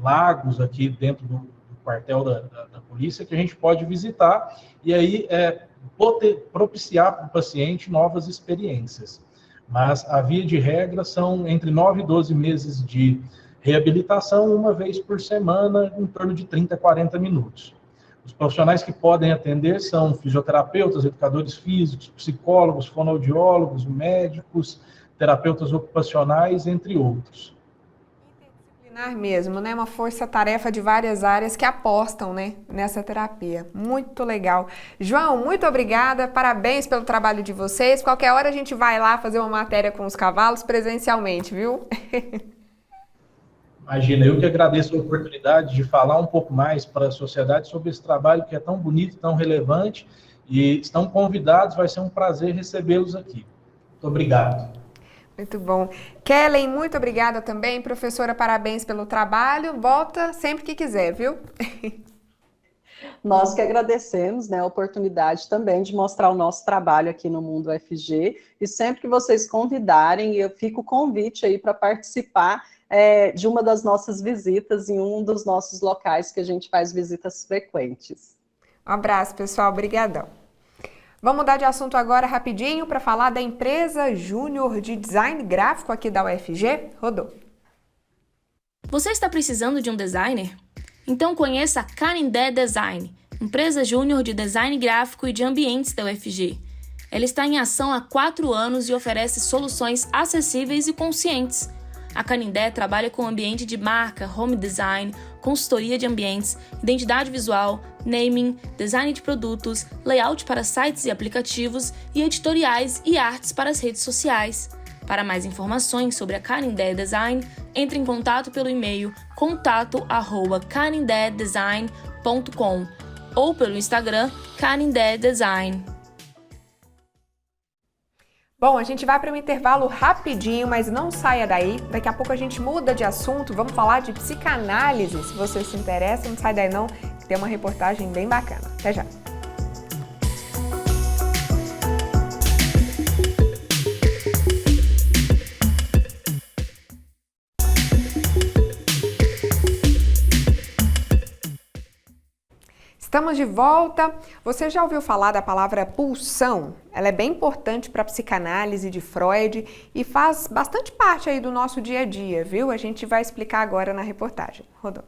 S5: lagos aqui dentro do quartel da polícia, que a gente pode visitar, e aí propiciar para o paciente novas experiências. Mas a via de regra são entre 9 e 12 meses de reabilitação, uma vez por semana, em torno de 30 a 40 minutos. Os profissionais que podem atender são fisioterapeutas, educadores físicos, psicólogos, fonoaudiólogos, médicos, terapeutas ocupacionais, entre outros.
S1: Interdisciplinar mesmo, né? Uma força-tarefa de várias áreas que apostam, né, nessa terapia. Muito legal. João, muito obrigada, parabéns pelo trabalho de vocês. Qualquer hora a gente vai lá fazer uma matéria com os cavalos presencialmente, viu?
S5: Imagina, eu que agradeço a oportunidade de falar um pouco mais para a sociedade sobre esse trabalho que é tão bonito, tão relevante, e estão convidados, vai ser um prazer recebê-los aqui. Muito obrigado.
S1: Muito bom. Kellen, muito obrigada também. Professora, parabéns pelo trabalho. Volta sempre que quiser, viu?
S4: Nós que agradecemos, né, a oportunidade também de mostrar o nosso trabalho aqui no Mundo UFG, e sempre que vocês convidarem, eu fico o convite aí para participar de uma das nossas visitas em um dos nossos locais que a gente faz visitas frequentes.
S1: Um abraço, pessoal. Obrigadão. Vamos mudar de assunto agora rapidinho para falar da empresa Júnior de Design Gráfico aqui da UFG. Rodou.
S6: Você está precisando de um designer? Então conheça a Canindé Design, empresa júnior de design gráfico e de ambientes da UFG. Ela está em ação há 4 anos e oferece soluções acessíveis e conscientes. A Canindé trabalha com ambiente de marca, home design, consultoria de ambientes, identidade visual, naming, design de produtos, layout para sites e aplicativos e editoriais e artes para as redes sociais. Para mais informações sobre a Canindé Design, entre em contato pelo e-mail contato@canindédesign.com ou pelo Instagram Canindé Design.
S1: Bom, a gente vai para um intervalo rapidinho, mas não saia daí. Daqui a pouco a gente muda de assunto, vamos falar de psicanálise. Se você se interessa, não sai daí não, que tem uma reportagem bem bacana. Até já! Estamos de volta. Você já ouviu falar da palavra pulsão? Ela é bem importante para a psicanálise de Freud e faz bastante parte aí do nosso dia a dia, viu? A gente vai explicar agora na reportagem. Rodou.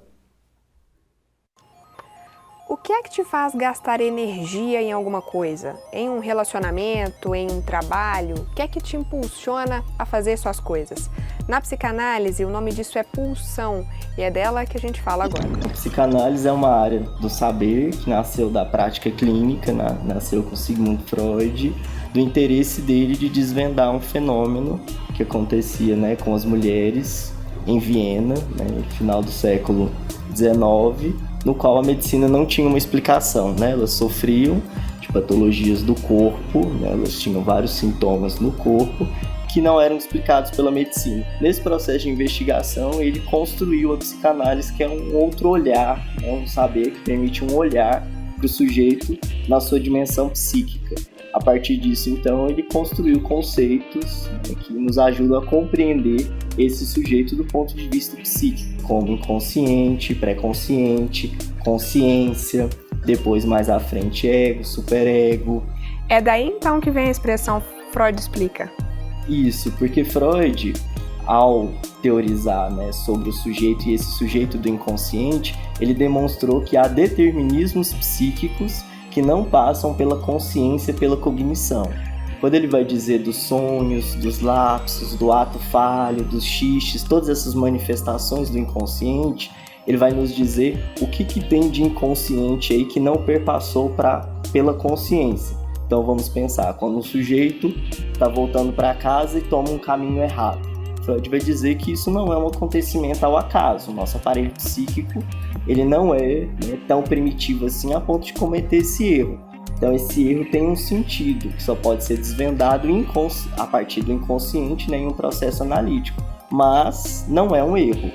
S1: O que é que te faz gastar energia em alguma coisa? Em um relacionamento, em um trabalho? O que é que te impulsiona a fazer suas coisas? Na psicanálise, o nome disso é pulsão e é dela que a gente fala agora.
S7: A psicanálise é uma área do saber que nasceu da prática clínica, nasceu com Sigmund Freud, do interesse dele de desvendar um fenômeno que acontecia, com as mulheres em Viena, no final do século XIX, no qual a medicina não tinha uma explicação, Elas sofriam de patologias do corpo, elas tinham vários sintomas no corpo que não eram explicados pela medicina. Nesse processo de investigação, ele construiu a psicanálise, que é um outro olhar, um saber que permite um olhar para o sujeito na sua dimensão psíquica. A partir disso, então, ele construiu conceitos que nos ajudam a compreender esse sujeito do ponto de vista psíquico, como inconsciente, pré-consciente, consciência, depois mais à frente ego, superego.
S1: É daí então que vem a expressão Freud explica.
S7: Isso, porque Freud, ao teorizar sobre o sujeito e esse sujeito do inconsciente, ele demonstrou que há determinismos psíquicos que não passam pela consciência, pela cognição. Quando ele vai dizer dos sonhos, dos lapsos, do ato falho, dos xixes, todas essas manifestações do inconsciente, ele vai nos dizer o que tem de inconsciente aí que não perpassou pela consciência. Então vamos pensar, quando um sujeito está voltando para casa e toma um caminho errado. Freud vai dizer que isso não é um acontecimento ao acaso. O nosso aparelho psíquico ele não é tão primitivo assim a ponto de cometer esse erro. Então esse erro tem um sentido que só pode ser desvendado a partir do inconsciente em um processo analítico. Mas não é um erro.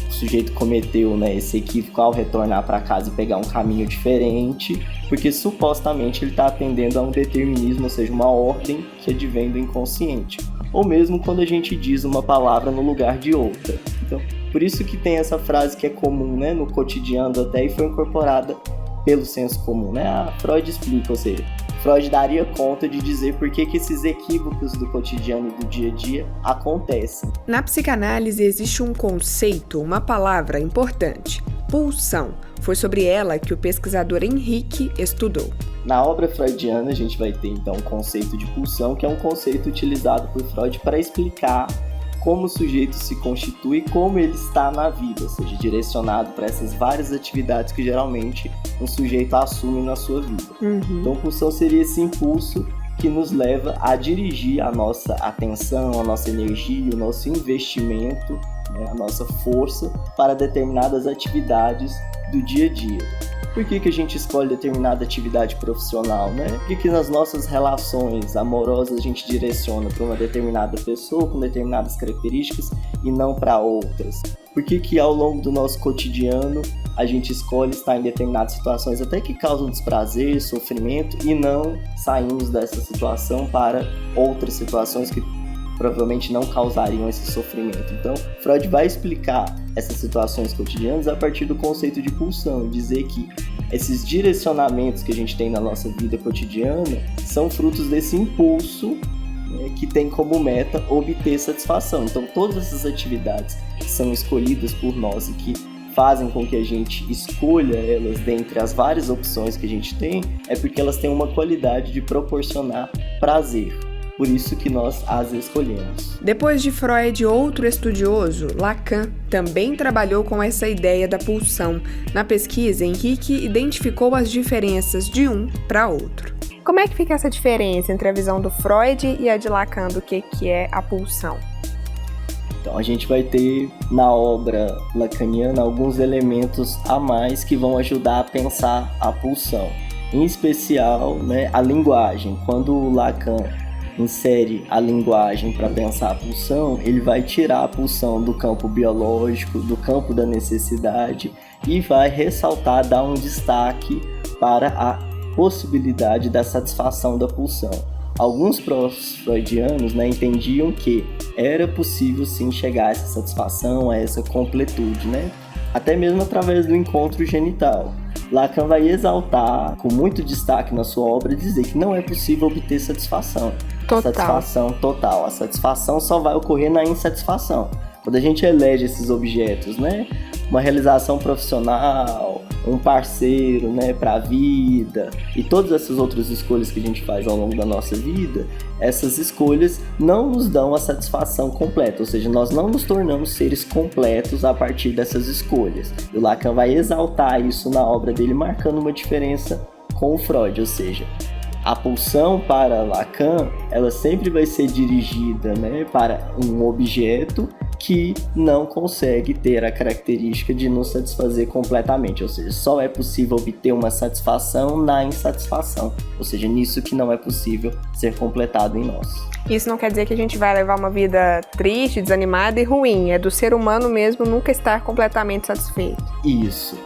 S7: O sujeito cometeu esse equívoco ao retornar para casa e pegar um caminho diferente, porque supostamente ele está atendendo a um determinismo, ou seja, uma ordem que advém do inconsciente. Ou mesmo quando a gente diz uma palavra no lugar de outra. Então, por isso que tem essa frase que é comum no cotidiano até e foi incorporada pelo senso comum. Freud explica, ou seja, Freud daria conta de dizer por que esses equívocos do cotidiano e do dia a dia acontecem.
S1: Na psicanálise existe um conceito, uma palavra importante, pulsão. Foi sobre ela que o pesquisador Henrique estudou.
S7: Na obra freudiana a gente vai ter então o conceito de pulsão, que é um conceito utilizado por Freud para explicar como o sujeito se constitui, como ele está na vida, ou seja, direcionado para essas várias atividades que geralmente um sujeito assume na sua vida. Então, pulsão seria esse impulso que nos leva a dirigir a nossa atenção, a nossa energia, o nosso investimento, a nossa força para determinadas atividades do dia a dia. por que a gente escolhe determinada atividade profissional, né? Por que nas nossas relações amorosas a gente direciona para uma determinada pessoa com determinadas características e não para outras? Por que ao longo do nosso cotidiano a gente escolhe estar em determinadas situações até que causam desprazer, sofrimento, e não saímos dessa situação para outras situações que provavelmente não causariam esse sofrimento? Então, Freud vai explicar essas situações cotidianas a partir do conceito de pulsão, e dizer que esses direcionamentos que a gente tem na nossa vida cotidiana são frutos desse impulso, né, que tem como meta obter satisfação. Então, todas essas atividades que são escolhidas por nós e que fazem com que a gente escolha elas dentre as várias opções que a gente tem, é porque elas têm uma qualidade de proporcionar prazer. Por isso que nós as escolhemos.
S1: Depois de Freud, outro estudioso, Lacan, também trabalhou com essa ideia da pulsão. Na pesquisa, Henrique identificou as diferenças de um para outro. Como é que fica essa diferença entre a visão do Freud e a de Lacan do que é a pulsão?
S7: Então a gente vai ter na obra lacaniana alguns elementos a mais que vão ajudar a pensar a pulsão. Em especial, né, a linguagem. Quando o Lacan insere a linguagem para pensar a pulsão, ele vai tirar a pulsão do campo biológico, do campo da necessidade, e vai ressaltar, dar um destaque para a possibilidade da satisfação da pulsão. Alguns freudianos, né, entendiam que era possível sim chegar a essa satisfação, a essa completude, né? Até mesmo através do encontro genital. Lacan vai exaltar, com muito destaque na sua obra, dizer que não é possível obter satisfação. Satisfação total. A satisfação só vai ocorrer na insatisfação. Quando a gente elege esses objetos, né? Uma realização profissional, um parceiro, né, para a vida, e todas essas outras escolhas que a gente faz ao longo da nossa vida, essas escolhas não nos dão a satisfação completa, ou seja, nós não nos tornamos seres completos a partir dessas escolhas. E o Lacan vai exaltar isso na obra dele, marcando uma diferença com o Freud, ou seja, a pulsão para Lacan, ela sempre vai ser dirigida, né, para um objeto que não consegue ter a característica de nos satisfazer completamente, ou seja, só é possível obter uma satisfação na insatisfação, ou seja, nisso que não é possível ser completado em nós.
S1: Isso não quer dizer que a gente vai levar uma vida triste, desanimada e ruim, é do ser humano mesmo nunca estar completamente satisfeito.
S7: Isso.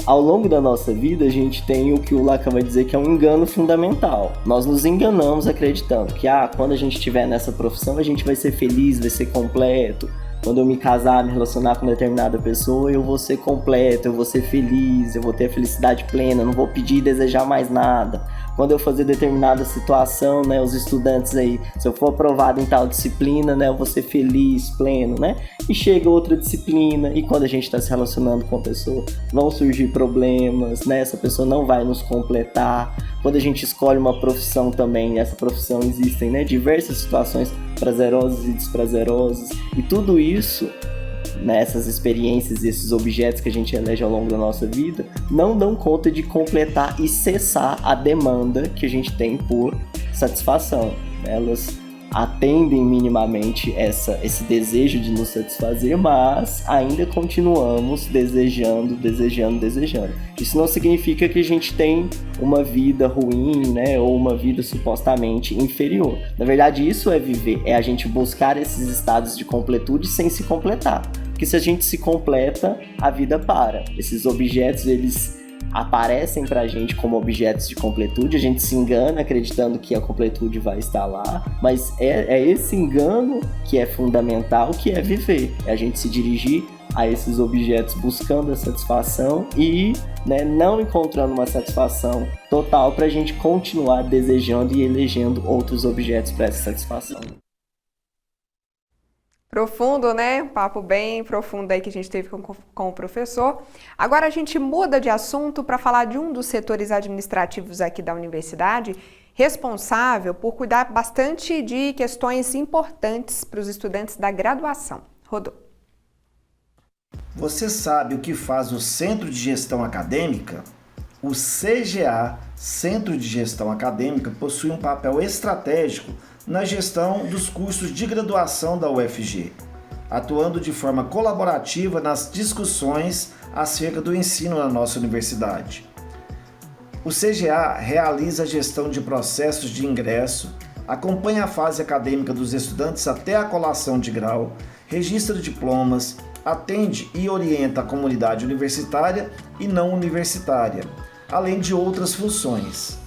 S7: Ao longo da nossa vida, a gente tem o que o Lacan vai dizer que é um engano fundamental. Nós nos enganamos acreditando que quando a gente estiver nessa profissão, a gente vai ser feliz, vai ser completo. Quando eu me casar, me relacionar com determinada pessoa, eu vou ser completo, eu vou ser feliz, eu vou ter a felicidade plena, não vou pedir e desejar mais nada. Quando eu fazer determinada situação, né, os estudantes aí, se eu for aprovado em tal disciplina, né, eu vou ser feliz, pleno, né? E chega outra disciplina, e quando a gente está se relacionando com a pessoa, vão surgir problemas, né? Essa pessoa não vai nos completar. Quando a gente escolhe uma profissão também, nessa profissão existem, né, diversas situações prazerosas e desprazerosas, e tudo isso, nessas experiências e esses objetos que a gente elege ao longo da nossa vida, não dão conta de completar e cessar a demanda que a gente tem por satisfação. Elas atendem minimamente esse desejo de nos satisfazer, mas ainda continuamos desejando. Isso não significa que a gente tem uma vida ruim, né, ou uma vida supostamente inferior. Na verdade, isso é viver, é a gente buscar esses estados de completude sem se completar. Porque se a gente se completa, a vida para. Esses objetos, eles aparecem pra gente como objetos de completude, a gente se engana acreditando que a completude vai estar lá, mas é esse engano que é fundamental, que é viver, é a gente se dirigir a esses objetos buscando a satisfação e, né, não encontrando uma satisfação total pra gente continuar desejando e elegendo outros objetos para essa satisfação.
S1: Profundo, né? Um papo bem profundo aí que a gente teve com o professor. Agora a gente muda de assunto para falar de um dos setores administrativos aqui da universidade, responsável por cuidar bastante de questões importantes para os estudantes da graduação. Rodou.
S8: Você sabe o que faz o Centro de Gestão Acadêmica? O CGA, Centro de Gestão Acadêmica, possui um papel estratégico na gestão dos cursos de graduação da UFG, atuando de forma colaborativa nas discussões acerca do ensino na nossa universidade. O CGA realiza a gestão de processos de ingresso, acompanha a fase acadêmica dos estudantes até a colação de grau, registra diplomas, atende e orienta a comunidade universitária e não universitária, além de outras funções.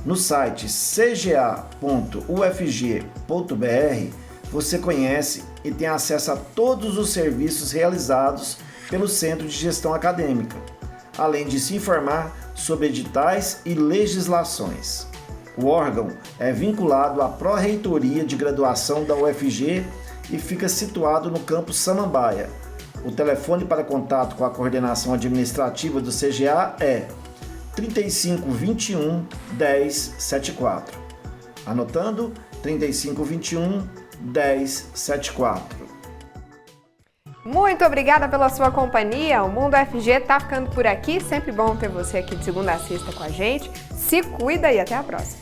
S8: No site cga.ufg.br você conhece e tem acesso a todos os serviços realizados pelo Centro de Gestão Acadêmica, além de se informar sobre editais e legislações. O órgão é vinculado à Pró-Reitoria de Graduação da UFG e fica situado no campus Samambaia. O telefone para contato com a coordenação administrativa do CGA é 3521 1074. Anotando, 3521 1074.
S1: Muito obrigada pela sua companhia. O Mundo UFG tá ficando por aqui. Sempre bom ter você aqui de segunda a sexta com a gente. Se cuida e até a próxima.